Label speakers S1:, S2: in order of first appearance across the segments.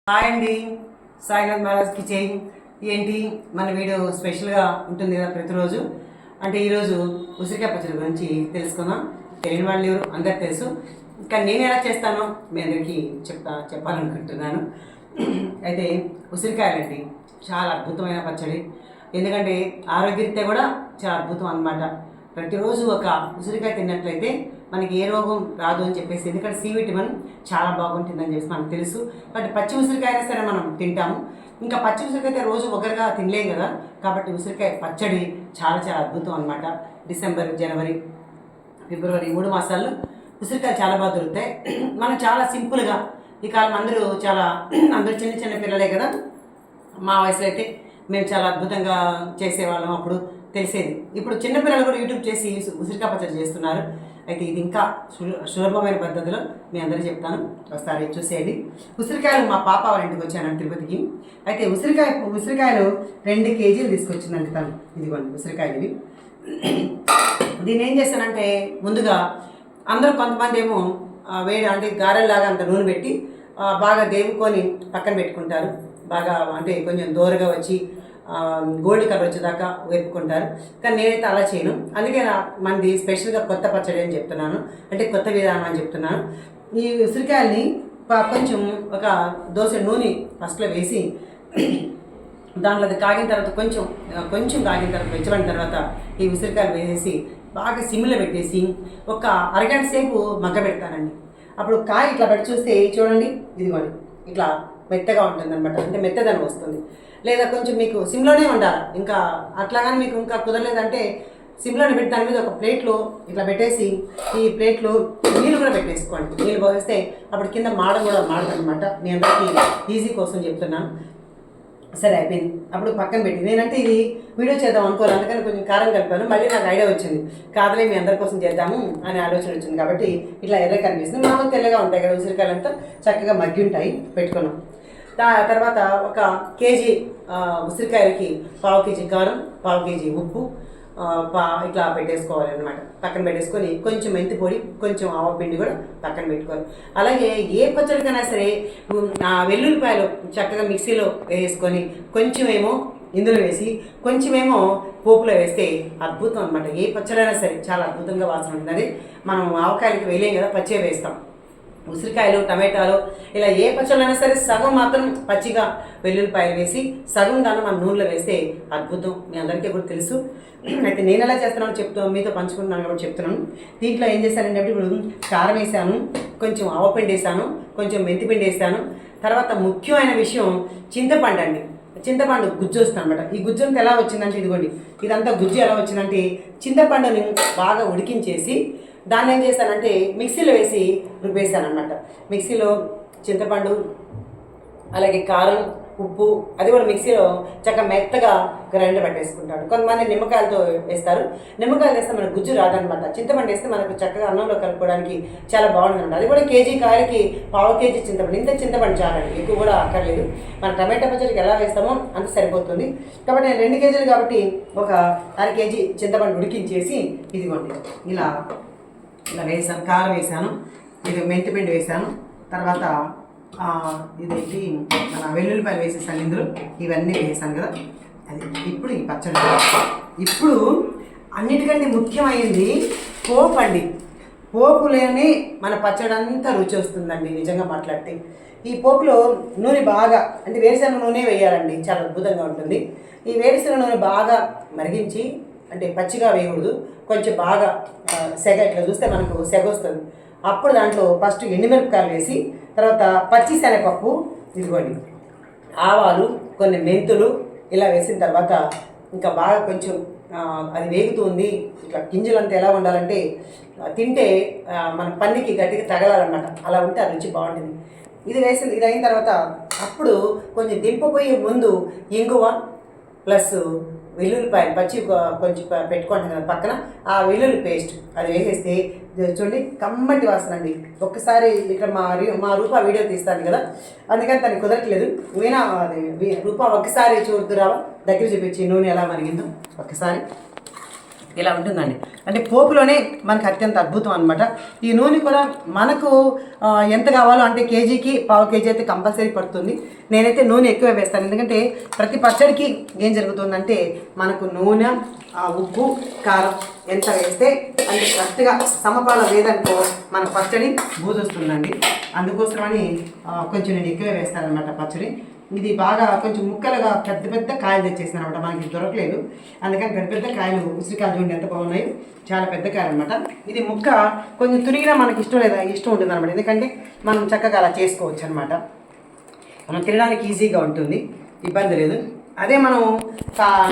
S1: Hi అండి, Sainath Maharaj kitchen. ఏంటి మన వీడియో స్పెషల్గా ఉంటుంది కదా ప్రతిరోజు. అంటే ఈరోజు ఉసిరికాయ పచ్చడి గురించి తెలుసుకుందాం. తెలియని వాళ్ళు ఎవరు అందరికి తెలుసు, కానీ నేను ఎలా చేస్తానో మీ అందరికీ చెప్పాలనుకుంటున్నాను. అయితే ఉసిరికాయలండి చాలా అద్భుతమైన పచ్చడి. ఎందుకంటే ఆరోగ్యరీత్యా కూడా చాలా అద్భుతం అన్నమాట. ప్రతిరోజు ఒక ఉసిరికాయ తిన్నట్లయితే మనకి ఏ రోగం రాదు అని చెప్పేసి, ఎందుకంటే సి విటమిన్ చాలా బాగుంటుందని చెప్పేసి మనకు తెలుసు. బట్ పచ్చి ఉసిరికాయ అయినా సరే మనం తింటాము. ఇంకా పచ్చి ఉసిరికాయ అయితే రోజు ఒకరిగా తినలేం కదా, కాబట్టి ఉసిరికాయ పచ్చడి చాలా చాలా అద్భుతం అనమాట. డిసెంబర్, జనవరి, ఫిబ్రవరి 3 మాసాల్లో ఉసిరికాయలు చాలా బాగా దొరుకుతాయి. మనం చాలా సింపుల్గా ఈ కాలం అందరూ చిన్న చిన్న పిల్లలే కదా. మా వయసులో అయితే మేము చాలా అద్భుతంగా చేసేవాళ్ళం, అప్పుడు తెలిసేది. ఇప్పుడు చిన్నపిల్లలు కూడా యూట్యూబ్ చేసి ఉసిరికాయ పచ్చడి చేస్తున్నారు. అయితే ఇది ఇంకా సులభమైన పద్ధతిలో మీ అందరికీ చెప్తాను, ఒకసారి చూసేయండి. ఉసిరికాయలు మా పాప వాళ్ళ ఇంటికి వచ్చాను తిరుపతికి. అయితే ఉసిరికాయలు 2 కేజీలు తీసుకొచ్చిందండి తను. ఇదిగోండి ఉసిరికాయలు ఇవి. దీన్ని ఏం చేస్తానంటే, ముందుగా అందరూ కొంతమంది ఏమో వేడి అంటే గారెల్లాగా అంత నూనె పెట్టి బాగా దేవుకొని పక్కన పెట్టుకుంటారు. బాగా అంటే కొంచెం దూరగా వచ్చి గోల్డ్ కలర్ వచ్చేదాకా వేపుకుంటారు. కానీ నేనైతే అలా చేయను. అందుకే మనది స్పెషల్గా కొత్త పచ్చడి అని చెప్తున్నాను, అంటే కొత్త విధానం అని చెప్తున్నాను. ఈ ఉసిరికాయల్ని కొంచెం ఒక దోశ నూనె ఫస్ట్లో వేసి దాంట్లో అది కాగిన తర్వాత కొంచెం కాగిన తర్వాత వెచ్చబడిన తర్వాత ఈ ఉసిరికాయలు వేసేసి బాగా సిమ్లో పెట్టేసి ఒక అరగంట సేపు మగ్గ పెడతానండి. అప్పుడు కాయ ఇట్లా పెట్టి చూస్తే చూడండి, ఇదిగోండి ఇట్లా మెత్తగా ఉంటుంది అనమాట. అంటే మెత్తదనం వస్తుంది. లేదా కొంచెం మీకు సిమ్లోనే ఉండాలి. ఇంకా అట్లాగానే మీకు ఇంకా కుదరలేదంటే సిమ్లోనే పెట్టి దాని మీద ఒక ప్లేట్లో ఇట్లా పెట్టేసి ఈ ప్లేట్లో నీళ్ళు కూడా పెట్టేసుకోండి. నీళ్ళు పోసేస్తే అప్పుడు కింద మాడదనమాట. మీ అందరికీ ఈజీ కోసం చెప్తున్నాను. సరే అయిపోయింది. అప్పుడు పక్కన పెట్టి నేనంటే ఇది వీడియో చేద్దాం అనుకోవాలి, అందుకని కొంచెం కారం కలిపాను. మళ్ళీ నాకు ఐడియా వచ్చింది, కాదలే మీ అందరి కోసం చేద్దాము అనే ఆలోచన వచ్చింది. కాబట్టి ఇట్లా ఎర్ర కనిపిస్తుంది. మామూలు తెల్లగా ఉంటాయి కదా ఉసిరికాయలంతా, చక్కగా మగ్గి ఉంటాయి. పెట్టుకున్నాం. తర్వాత ఒక కేజీ ఉసిరికాయలకి 1/2 కేజీ కారం, 1/2 కేజీ ఉప్పు ఇట్లా పెట్టేసుకోవాలన్నమాట. పక్కన పెట్టేసుకొని కొంచెం మెంతి పొడి, కొంచెం ఆవపిండి కూడా పక్కన పెట్టుకోవాలి. అలాగే ఏ పచ్చడికైనా సరే వెల్లుల్లిపాయలు చక్కగా మిక్సీలో వేసుకొని కొంచెమేమో ఇందులో వేసి కొంచెమేమో పోపులో వేస్తే అద్భుతం అనమాట. ఏ పచ్చడైనా సరే చాలా అద్భుతంగా వాసన ఉంటుంది. మనం ఆవకాయలకి వేయలేం కదా, పచ్చే వేస్తాం. ఉసిరికాయలు, టమాటాలు ఇలా ఏ పచ్చళ్ళైనా సరే సగం మాత్రం పచ్చిగా వెల్లుల్లిపాయలు వేసి సగం దాన్ని మనం నూనెలో వేస్తే అద్భుతం. మీ అందరికీ కూడా తెలుసు. అయితే నేను ఎలా చేస్తున్నానో మీతో పంచుకుంటున్నాను కాబట్టి చెప్తున్నాను. దీంట్లో ఏం చేశానంటే, ఇప్పుడు కారం వేసాను, కొంచెం ఆవపిండి వేసాను, కొంచెం మెంతిపిండి వేసాను. తర్వాత ముఖ్యమైన విషయం చింతపండు అండి. చింతపండు గుజ్జు వస్తుంది అనమాట. ఈ గుజ్జు అంతా ఎలా వచ్చిందంటే, ఇదిగోండి ఇదంతా గుజ్జు ఎలా వచ్చిందంటే, చింతపండుని బాగా ఉడికించేసి దాన్ని ఏం చేస్తానంటే మిక్సీలో వేసి రుబ్బేసాను అనమాట. మిక్సీలో చింతపండు, అలాగే కారం, ఉప్పు అది కూడా మిక్సీలో చక్కగా మెత్తగా గ్రైండర్ పట్టేసుకుంటాడు. కొంతమంది నిమ్మకాయలతో వేస్తారు. నిమ్మకాయలు వేస్తే మనకు గుజ్జు రాదనమాట. చింతపండు వేస్తే మనకు చక్కగా అన్నంలో కలుపుకోవడానికి చాలా బాగుంటుంది అనమాట. అది కూడా కేజీ కాయలకి 1/2 కేజీ చింతపండు. ఇంత చింతపండు చాలండి, ఎక్కువ కూడా అక్కర్లేదు. మన టమాటా పచ్చడికి ఎలా వేస్తామో అంత సరిపోతుంది. కాబట్టి నేను 2 కేజీలు కాబట్టి ఒక 1/2 కేజీ చింతపండు ఉడికించేసి ఇదిగోండి ఇలా వేసాను. కారం వేసాను, ఇది మెంతిపిండి వేసాను, తర్వాత ఇదేంటి మన వెల్లుల్లిపాయలు వేసేసాను. ఇందులో ఇవన్నీ వేసాను కదా. అది ఇప్పుడు ఈ పచ్చడి. ఇప్పుడు అన్నిటికంటే ముఖ్యమైనది పోపు అండి. పోపులోనే మన పచ్చడి అంతా రుచి వస్తుందండి నిజంగా మాట్లాడితే. ఈ పోపులో నూనె బాగా అంటే వేరుశనగ నూనె వేయాలండి, చాలా అద్భుతంగా ఉంటుంది. ఈ వేరుశనగ నూనె బాగా మరిగించి, అంటే పచ్చిగా వేయకూడదు, కొంచెం బాగా సెగ ఇట్లా చూస్తే మనకు సెగ వస్తుంది. అప్పుడు దాంట్లో ఫస్ట్ ఎండుమిరపకాయలు వేసి, తర్వాత పచ్చి శనగపప్పు, ఇదిగోండి ఆవాలు, కొన్ని మెంతులు ఇలా వేసిన తర్వాత ఇంకా బాగా కొంచెం అది వేగుతుంది. ఇట్లా గింజలంతా ఎలా ఉండాలంటే తింటే మన పన్నుకి గట్టిగా తగలాలన్నమాట. అలా ఉంటే ఆ రుచి బాగుంటుంది. ఇది అయిన తర్వాత అప్పుడు కొంచెం దింపపోయే ముందు ఇంగువ ప్లస్ వెల్లుల్లిపాయలు పచ్చి కొంచెం పెట్టుకుంటాం కదా పక్కన, ఆ వెల్లుల్లి పేస్ట్ అది వేసేస్తే చూడండి కమ్మటి వాసన అండి. ఒక్కసారి ఇక్కడ మా రూపా వీడియో తీస్తాను కదా, అందుకని తనకి కుదరట్లేదు. రూపా ఒక్కసారి చూద్దురావా, దగ్గర చూపించి నూనె ఎలా మరిగిందో ఒక్కసారి. ఇలా ఉంటుందండి. అంటే పోపులోనే మనకు అత్యంత అద్భుతం అనమాట. ఈ నూనె కూడా మనకు ఎంత కావాలో అంటే కేజీకి పావు కేజీ అయితే కంపల్సరీ పడుతుంది. నేనైతే నూనె ఎక్కువ వేస్తాను, ఎందుకంటే ప్రతి పచ్చడికి ఏం జరుగుతుందంటే మనకు నూనె, ఉప్పు, కారం ఎంత వేస్తే అంటే కరెక్ట్గా సమపాల లేదనుకో మన పచ్చడి బూజొస్తుందండి. అందుకోసమని కొంచెం నేను ఎక్కువ వేస్తానమాట పచ్చడి. ఇది బాగా కొంచెం ముక్కలుగా పెద్ద పెద్ద కాయలు తెచ్చేసాను అనమాట, మనకి దొరకలేదు. అందుకని పెద్ద పెద్ద కాయలు, ఉసిరికాయలు చూడండి ఎంత బాగున్నాయి, చాలా పెద్ద కాయలు అనమాట. ఇది ముక్క కొంచెం తురిగినా మనకి ఇష్టం ఉంటుంది అనమాట, ఎందుకంటే మనం చక్కగా అలా చేసుకోవచ్చు అనమాట. మనం తినడానికి ఈజీగా ఉంటుంది, ఇబ్బంది లేదు. అదే మనం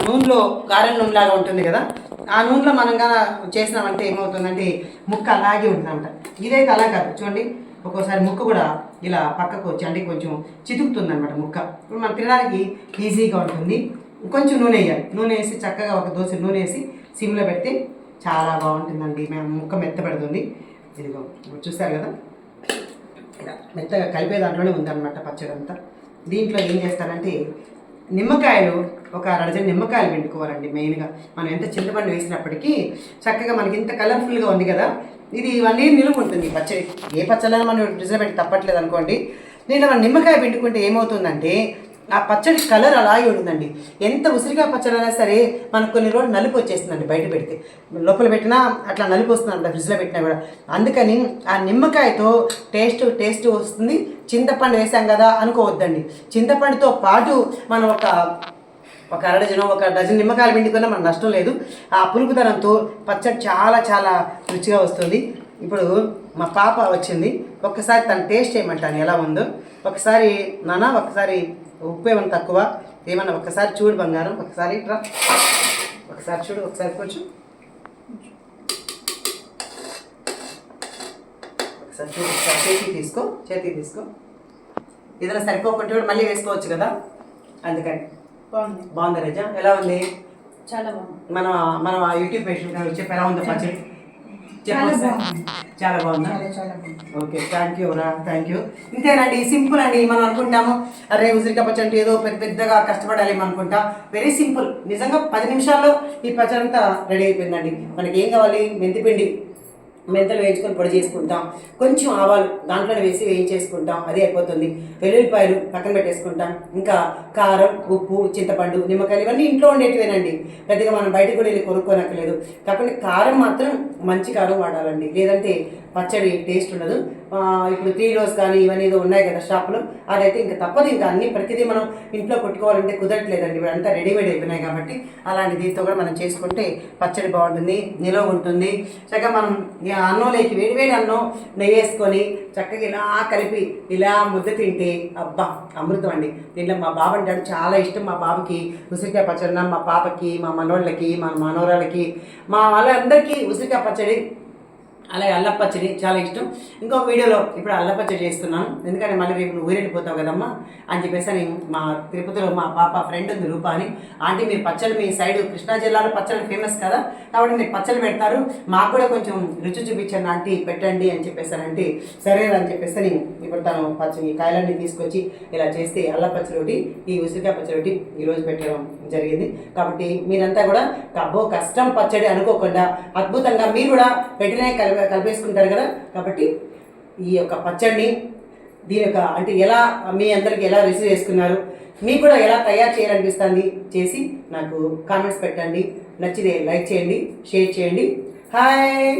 S1: నూనెలో గారెల నూనెలాగా ఉంటుంది కదా, ఆ నూనెలో మనం కానీ చేసినామంటే ఏమవుతుందంటే ముక్క అలాగే ఉంటుంది అనమాట. ఇదైతే అలా కాదు చూడండి, ఒక్కోసారి ముక్క కూడా ఇలా పక్కకు వచ్చి అంటే కొంచెం చితుకుతుంది అనమాట ముక్క. ఇప్పుడు మనం తినడానికి ఈజీగా ఉంటుంది. కొంచెం నూనె వేయాలి, నూనె వేసి చక్కగా ఒక దోశ నూనె వేసి సిమ్లో పెడితే చాలా బాగుంటుందండి. మేము ముక్క మెత్తబడుతుంది. ఇదిగో చూస్తారు కదా, ఇలా మెత్తగా కలిపే దాంట్లోనే ఉందన్నమాట పచ్చడి అంతా. దీంట్లో ఏం చేస్తానంటే నిమ్మకాయలు ఒక అరడజన్ నిమ్మకాయలు పిండుకోవాలండి. మెయిన్గా మనం ఎంత చింతపండు వేసినప్పటికీ చక్కగా మనకి ఇంత కలర్ఫుల్గా ఉంది కదా, ఇది 1 year నిలువ ఉంటుంది పచ్చడి. ఏ పచ్చళ్ళైనా మనం ఫ్రిడ్జ్లో పెట్టి తప్పట్లేదు అనుకోండి. దీంట్లో మనం నిమ్మకాయ పిండుకుంటే ఏమవుతుందంటే ఆ పచ్చడి కలర్ అలాగే ఉంటుందండి. ఎంత ఉసిరికాయ పచ్చడి అయినా సరే మనకు కొన్ని రోజులు నలుపు వచ్చేస్తుందండి, బయట పెడితే. లోపల పెట్టినా అట్లా నలుపు వస్తుందంట, ఫ్రిడ్జ్లో పెట్టినా కూడా. అందుకని ఆ నిమ్మకాయతో టేస్ట్ వస్తుంది. చింతపండు వేసాం కదా అనుకోవద్దండి, చింతపండుతో పాటు మనం ఒక డజన్ నిమ్మకాయలు పిండుకున్నా మనకు నష్టం లేదు. ఆ పులుపుదనంతో పచ్చడి చాలా చాలా రుచిగా వస్తుంది. ఇప్పుడు మా పాప వచ్చింది, ఒక్కసారి తను టేస్ట్ చేయమంటాను ఎలా ఉందో. ఒకసారి నాన్న, ఒకసారి ఉప్పు ఏమన్నా తక్కువ ఏమన్నా ఒక్కసారి చూడు బంగారం, ఒకసారి ఇట్లా ఒకసారి చూడు, ఒకసారి కొంచెం ఒకసారి చూడు, ఒకసారి చేతికి తీసుకో. ఏదైనా సరిపోకుంటే కూడా మళ్ళీ వేసుకోవచ్చు కదా, అందుకని. బాగుంది రజ, ఎలా ఉంది?
S2: చాలా బాగుంది.
S1: మన యూట్యూబ్ పేషెంట్ చెప్పి ఎలా ఉందో పచ్చడి చాలా బాగుందా? ఓకే, థ్యాంక్ యూ రా, థ్యాంక్ యూ. ఇంతేనండి, సింపుల్ అండి. మనం అనుకుంటాము అరే ఉసిరికాయ పచ్చడి అంటే ఏదో పెద్దగా కష్టపడాలి అనుకుంటా. వెరీ సింపుల్, నిజంగా 10 నిమిషాల్లో ఈ పచ్చడి అంతా రెడీ అయిపోయిందండి. మనకి ఏం కావాలి, మెంతిపిండి, మెంతలు వేయించుకొని పొడి చేసుకుంటాం, కొంచెం ఆవాలు దాంట్లోనే వేసి వేయించేసుకుంటాం, అది అయిపోతుంది. వెల్లుల్లిపాయలు పక్కన పెట్టేసుకుంటాం, ఇంకా కారం, ఉప్పు, చింతపండు, నిమ్మకాయలు ఇవన్నీ ఇంట్లో ఉండేటివేనండి. పెద్దగా మనం బయటకు కూడా వెళ్ళి కొనుక్కోనక్కర్లేదు. కాకపోతే కారం మాత్రం మంచి కారం వాడాలండి, లేదంటే పచ్చడి టేస్ట్ ఉండదు. ఇప్పుడు 3 Rows కానీ ఇవన్నీ ఏదో ఉన్నాయి కదా షాప్లో, అదైతే ఇంకా తప్పదు. ఇంకా అన్ని ప్రతిదీ మనం ఇంట్లో కొట్టుకోవాలంటే కుదరట్లేదండి, ఇప్పుడు అంతా రెడీమేడ్ అయిపోయినాయి కాబట్టి. అలాంటి దీంతో కూడా మనం చేసుకుంటే పచ్చడి బాగుంటుంది, నిలవ ఉంటుంది. చక్కగా మనం అన్నంలోకి వేడివేడి అన్నం నెయ్యి వేసుకొని చక్కగా ఇలా కలిపి ఇలా ముద్ద తింటే అబ్బా అమృతం అండి. దీంట్లో మా బాబు అంటాడు చాలా ఇష్టం. మా బాబుకి ఉసిరికాయ పచ్చడి, మా పాపకి, మా మనోళ్ళకి, మా మనోరాలకి, మా వాళ్ళందరికీ ఉసిరికాయ పచ్చడి అలాగే అల్లం పచ్చడి చాలా ఇష్టం. ఇంకొక వీడియోలో ఇప్పుడు అల్లం పచ్చడి చేస్తున్నాను, ఎందుకంటే మళ్ళీ రేపు నువ్వు ఊరెళ్ళిపోతావు కదమ్మా అని చెప్పేసి అని. మా తిరుపతిలో మా పాప ఫ్రెండ్ ఉంది రూపా అని, ఆంటీ మీరు పచ్చడి మీ సైడ్ కృష్ణా జిల్లాలో పచ్చడి ఫేమస్ కదా, కాబట్టి మీరు పచ్చడి పెడతారు, మాకు కూడా కొంచెం రుచి చూపించండి ఆంటీ, పెట్టండి అని చెప్పేసానంటే సరే అని చెప్పేసి అని ఇప్పుడు తను పచ్చడి కాయలన్నీ తీసుకొచ్చి ఇలా చేస్తే అల్లం పచ్చడి ఒకటి, ఈ ఉసిరికాయ పచ్చడి ఒకటి ఈరోజు పెట్టడం జరిగింది. కాబట్టి మీరంతా కూడా అబ్బో కష్టం పచ్చడి అనుకోకుండా అద్భుతంగా మీరు కూడా పెట్టిన కలిపేసుకుంటారు కదా. కాబట్టి ఈ యొక్క పచ్చడిని దీని యొక్క అంటే ఎలా మీ అందరికి ఎలా రిసీవ్ చేసుకున్నారు, మీకు కూడా ఎలా తయారు చేయాలనిపిస్తుంది చేసి నాకు కామెంట్స్ పెట్టండి. నచ్చితే లైక్ చేయండి, షేర్ చేయండి. హాయ్.